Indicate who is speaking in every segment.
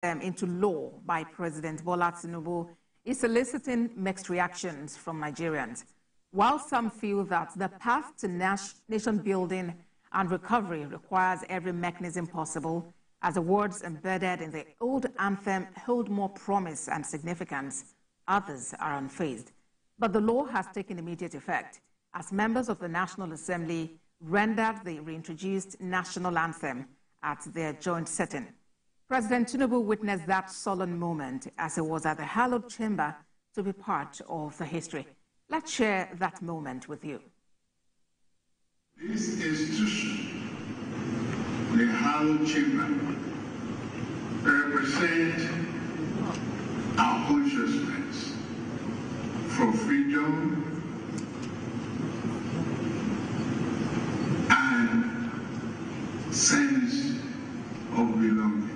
Speaker 1: into law by President Bola Tinubu is eliciting mixed reactions from Nigerians. While some feel that the path to nation building and recovery requires every mechanism possible, as the words embedded in the old anthem hold more promise and significance, others are unfazed. But the law has taken immediate effect as members of the National Assembly rendered the reintroduced national anthem at their joint sitting. President Tinubu witnessed that solemn moment as he was at the hallowed chamber to be part of the history. Let's share that moment with you.
Speaker 2: This institution, the hallowed chamber, represents our consciousness for freedom and sense of belonging.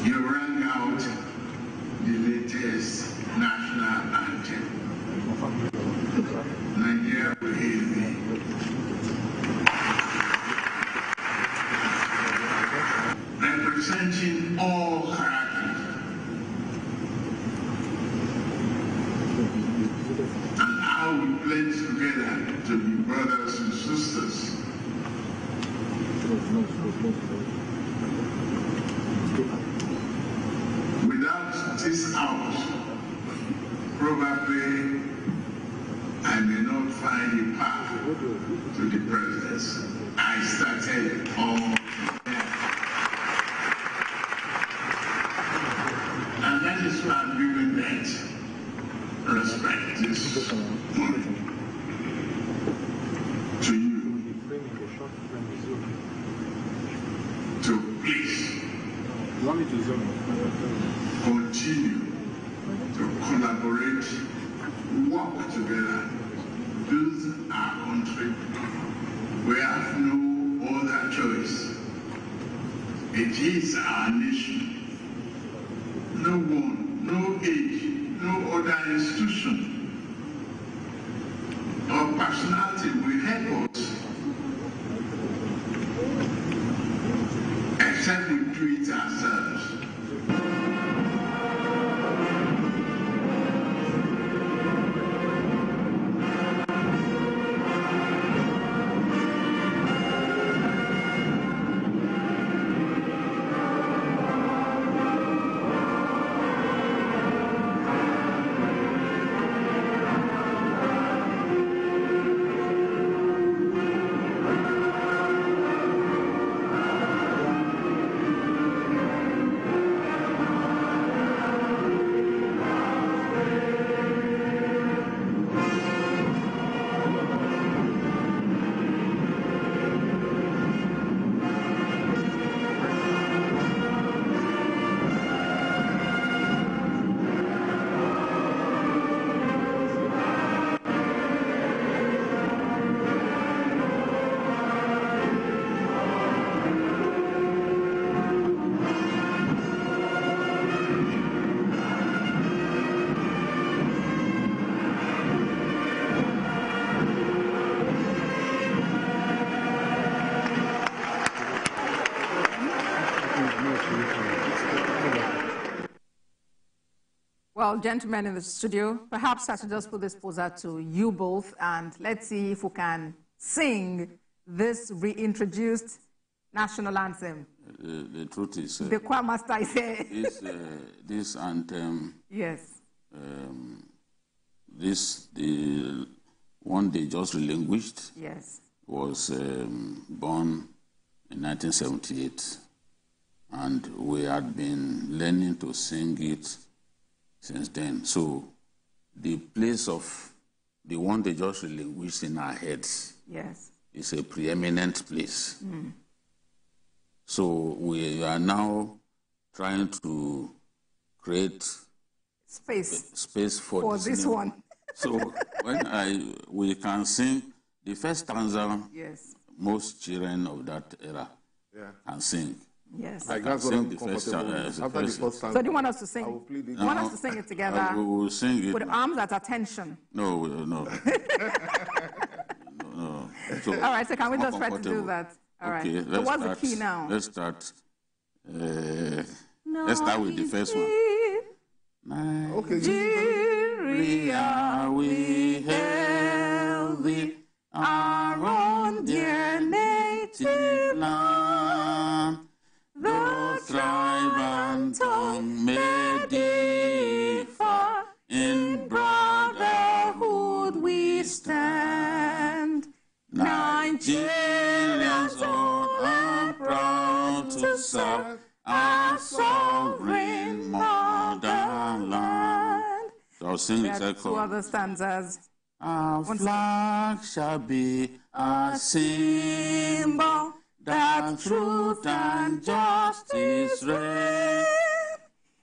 Speaker 2: You rang out the latest national anthem. Nigeria will hail thee. Representing all characters and how we blend together to be brothers and sisters. Without this out, probably I may not find a path to the presidency. I started all there. And that is why I'm giving that respect this morning to you. To please continue to collaborate, work together, build our country. We have no other choice. It is our nation. No one, no age, no other institution or personality will help us except we do it ourselves.
Speaker 1: Well, gentlemen in the studio, perhaps I should just put this poser to you both, and let's see if we can sing this reintroduced national anthem.
Speaker 3: The truth is,
Speaker 1: the choir master is here.
Speaker 3: This anthem,
Speaker 1: yes,
Speaker 3: the one they just relinquished,
Speaker 1: yes,
Speaker 3: was born in 1978, and we had been learning to sing it since then. So the place of the one they just relinquished in our heads,
Speaker 1: yes,
Speaker 3: is a preeminent place.
Speaker 1: Mm.
Speaker 3: So we are now trying to create space for
Speaker 1: this one.
Speaker 3: So when we can sing the first stanza,
Speaker 1: yes,
Speaker 3: most children of that era can sing.
Speaker 1: Yes.
Speaker 4: I can sing the first
Speaker 1: after the first stanza. So do you want us to sing? Do you want us to sing it together?
Speaker 3: We will sing it.
Speaker 1: With arms at attention.
Speaker 3: No, no. No. So,
Speaker 1: all right, so can we just try to do that? All right.
Speaker 3: Okay,
Speaker 1: So what's the key now?
Speaker 3: Let's start. Let's start with the first one.
Speaker 1: Nigeria, we hail thee, our own dear native land. Though tribe and tongue may differ, in brotherhood we stand. Nigerians all are proud to serve our sovereign motherland.
Speaker 3: So I'll sing the second.
Speaker 1: Two other stanzas.
Speaker 3: Our flag shall be a symbol that truth and justice reign.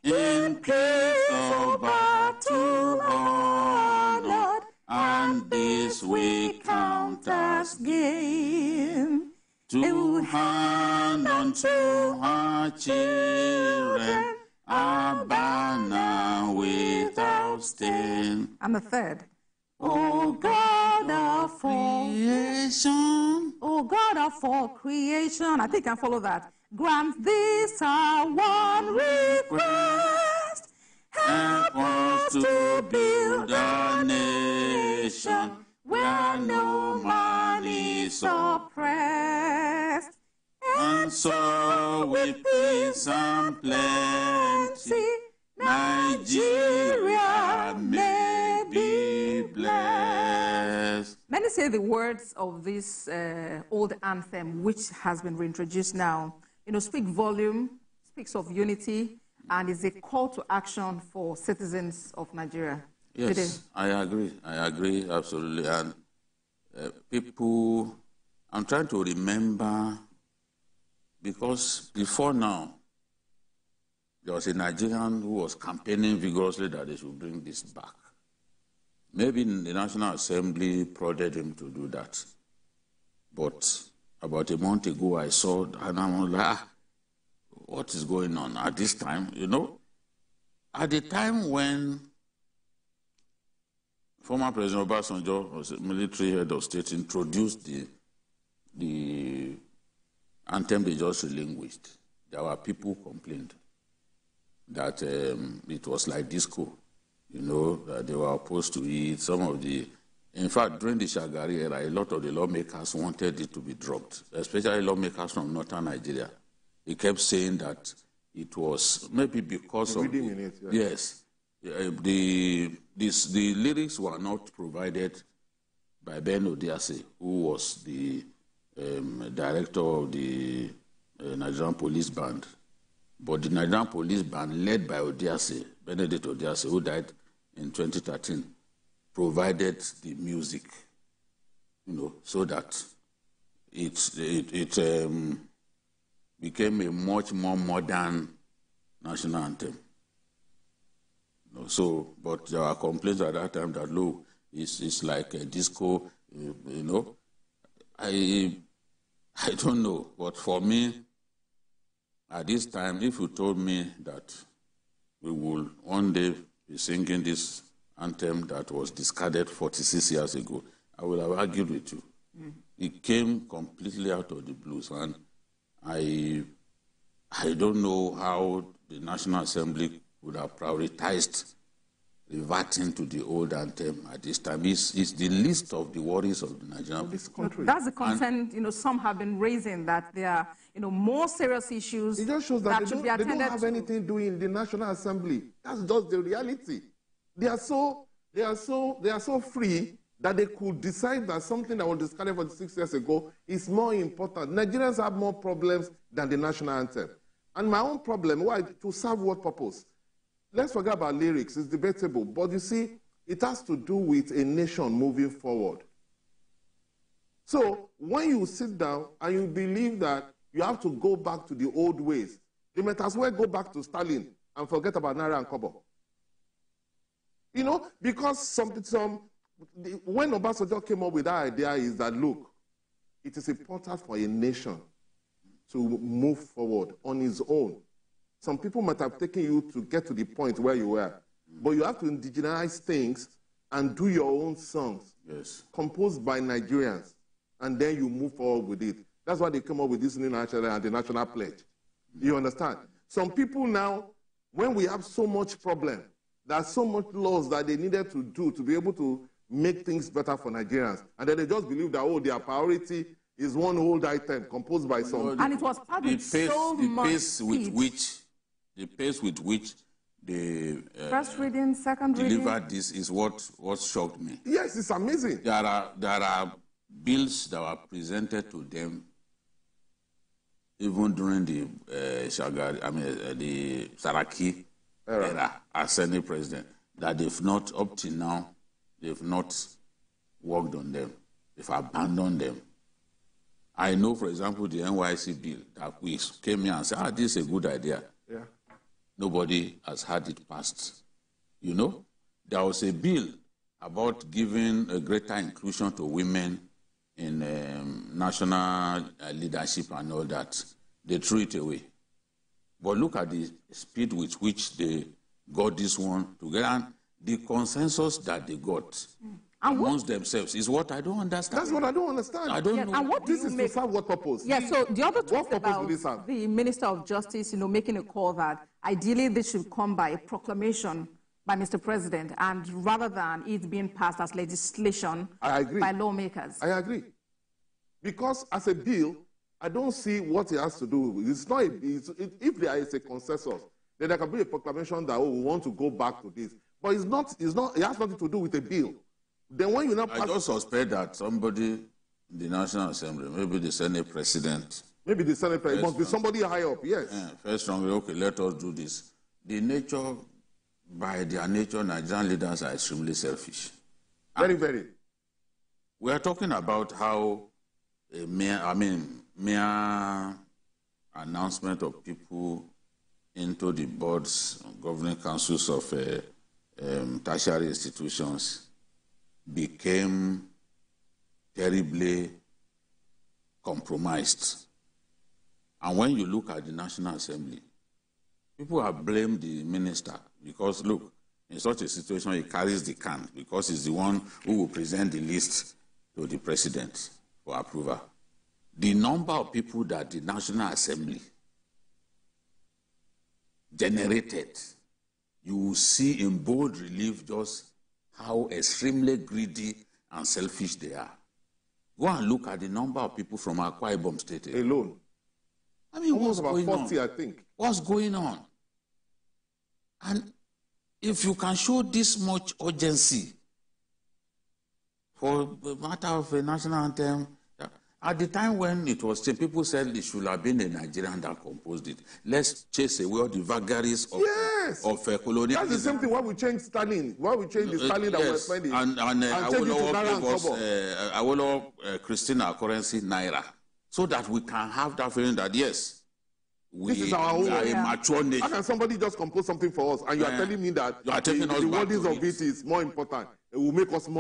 Speaker 3: In peace or battle honored, and this we count as gain. To hand unto our children a banner without stain.
Speaker 1: And the third. O God of
Speaker 3: creation,
Speaker 1: O God of all creation, I think I follow that. Grant this our one request. Help us to build a nation where no man is oppressed.
Speaker 3: and so with peace and plenty, Nigeria may be blessed.
Speaker 1: Many say the words of this old anthem, which has been reintroduced now, speak volume, speaks of unity, and is a call to action for citizens of Nigeria.
Speaker 3: Yes, I agree, absolutely. And people, I'm trying to remember, because before now, there was a Nigerian who was campaigning vigorously that they should bring this back. Maybe the National Assembly prodded him to do that. But about a month ago, I saw, and I'm like, what is going on at this time, At the time when former President Obasanjo, was a military head of state, introduced the anthem they just relinquished, there were people who complained that it was like disco, that they were opposed to it. Some of in fact, during the Shagari era, a lot of the lawmakers wanted it to be dropped, especially lawmakers from northern Nigeria. He kept saying that it was maybe because of... Yes. The lyrics were not provided by Ben Odiase, who was the director of the Nigerian Police Band. But the Nigerian Police Band, led by Odiase, Benedict Odiase, who died in 2013, provided the music, so that it became a much more modern national anthem. But there were complaints at that time that, look, it's like a disco, I don't know, but for me, at this time, if you told me that we will one day be singing this anthem that was discarded 46 years ago, I would have argued with you. It came completely out of the blues, and I don't know how the National Assembly would have prioritized reverting to the old anthem at this time. It's the list of the worries of the Nigerian country.
Speaker 1: That's the concern, some have been raising, that there are, more serious issues.
Speaker 4: It just shows that they don't have anything doing in the National Assembly. That's just the reality. They are so free that they could decide that something that was discarded 46 years ago is more important. Nigerians have more problems than the national anthem. And my own problem, why? To serve what purpose? Let's forget about lyrics. It's debatable. But you see, it has to do with a nation moving forward. So when you sit down and you believe that you have to go back to the old ways, you might as well go back to Stalin and forget about Naira and Kobo. Because when Obasanjo came up with that idea is that, look, it is important for a nation to move forward on its own. Some people might have taken you to get to the point where you were, but you have to indigenize things and do your own songs, composed by Nigerians. and then you move forward with it. That's why they come up with this new national and the national pledge. You understand? Some people now, when we have so much problem, there's so much laws that they needed to do to be able to make things better for Nigerians, and then they just believe that, oh, their priority is one old item composed by some.
Speaker 1: And it was public so much.
Speaker 3: The pace with which the
Speaker 1: first reading, second reading
Speaker 3: delivered this is what shocked me.
Speaker 4: Yes, it's amazing.
Speaker 3: There are bills that were presented to them even during the the Saraki era as Senate president, that they've not, up till now, they've not worked on them. They've abandoned them. I know, for example, the NYC bill that we came here and said, this is a good idea.
Speaker 4: Yeah.
Speaker 3: Nobody has had it passed. You know, there was a bill about giving a greater inclusion to women in national leadership and all that. They threw it away. But look at the speed with which they got this one together, and the consensus that they got amongst themselves is what I don't understand.
Speaker 4: That's what I don't understand.
Speaker 3: I don't know.
Speaker 1: And what
Speaker 4: this is to serve what purpose?
Speaker 1: Yeah, so the other talks about
Speaker 4: serve?
Speaker 1: the Minister of Justice, making a call that ideally this should come by a proclamation by Mr. President, and rather than it being passed as legislation by lawmakers.
Speaker 4: I agree. Because as a bill, I don't see what it has to do. It's not if there is a consensus, then there can be a proclamation that, oh, we want to go back to this. But it has nothing to do with a bill. Then when you now pass,
Speaker 3: I just suspect that somebody in the National Assembly, maybe the Senate President.
Speaker 4: Maybe the Senate President must be somebody high up, yes.
Speaker 3: First strongly, okay, let us do this. By their nature, Nigerian leaders are extremely selfish.
Speaker 4: Very, very.
Speaker 3: We are talking about how a mere announcement of people into the boards, governing councils of tertiary institutions became terribly compromised. And when you look at the National Assembly, people have blamed the minister because, look, in such a situation, he carries the can because he's the one who will present the list to the president for approval. The number of people that the National Assembly generated, you will see in bold relief just how extremely greedy and selfish they are. Go and look at the number of people from Akwa Ibom State
Speaker 4: alone.
Speaker 3: I mean,
Speaker 4: almost
Speaker 3: what's
Speaker 4: about 40, I think.
Speaker 3: What's going on? And if you can show this much urgency for the matter of a national anthem, at the time when it was changed, people said it should have been a Nigerian that composed it. Let's chase away all the vagaries of colonialism.
Speaker 4: That's the same thing why we changed Stalin. Why we changed the Stalin that was spending.
Speaker 3: And Awolowo Christina currency Naira. So that we can have that feeling that, yes,
Speaker 4: this is our own.
Speaker 3: We are a mature nation.
Speaker 4: How can somebody just compose something for us and you are telling me that the wordings of it is more important? It will make us more